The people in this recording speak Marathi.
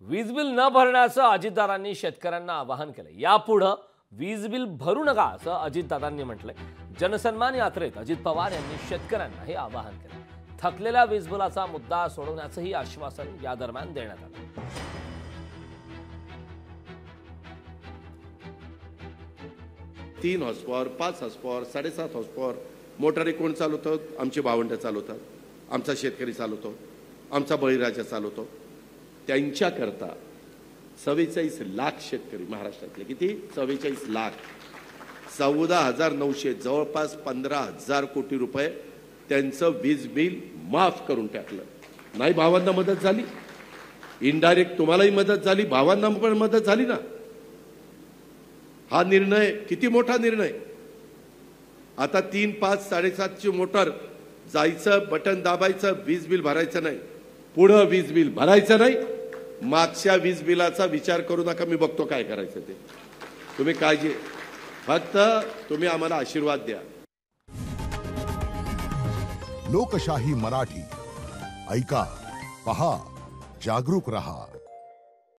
वीज बिल न भरण्याचं अजितदादांनी शेतकऱ्यांना आवाहन केलं। यापुढे वीज बिल भरू नका असं अजितदादांनी म्हटलंय। जनसन्मान यात्रेत अजित पवार यांनी शेतकऱ्यांना हे आवाहन केलं। थकलेल्या वीज बिलाचा मुद्दा सोडवण्याचंही आश्वासन या दरम्यान देण्यात आलं। 3 हॉर्सपॉवर 5 हॉर्सपॉवर 7.5 हॉर्सपॉवर मोटारी कोण चालवतो? आमचे भावंड चालवतात, आमचा शेतकरी चालवतो, आमचा बळीराजा चालवतो। त्यांच्याकरता 44 लाख शेतकरी महाराष्ट्रातले, किती? 44 लाख, 14,900, जवळपास 15,000 कोटी रुपये त्यांचं वीज बिल माफ करून टाकलं। नाही भावांना मदत झाली, इनडायरेक्ट तुम्हालाही मदत झाली, भावांना पण मदत झाली ना। हा निर्णय किती मोठा निर्णय। आता 3, 5, 7.5ची मोटर जायचं, बटन दाबायचं, वीज बिल भरायचं नाही, पुढे वीज बिल भरायचं नाही, मागच्या वीज बिलाचा विचार करू नका, मी बघतो काय करायचं ते। तुम्ही काळजी, फक्त तुम्ही आम्हाला आशीर्वाद द्या। लोकशाही मराठी ऐका, पहा, जागरूक रहा।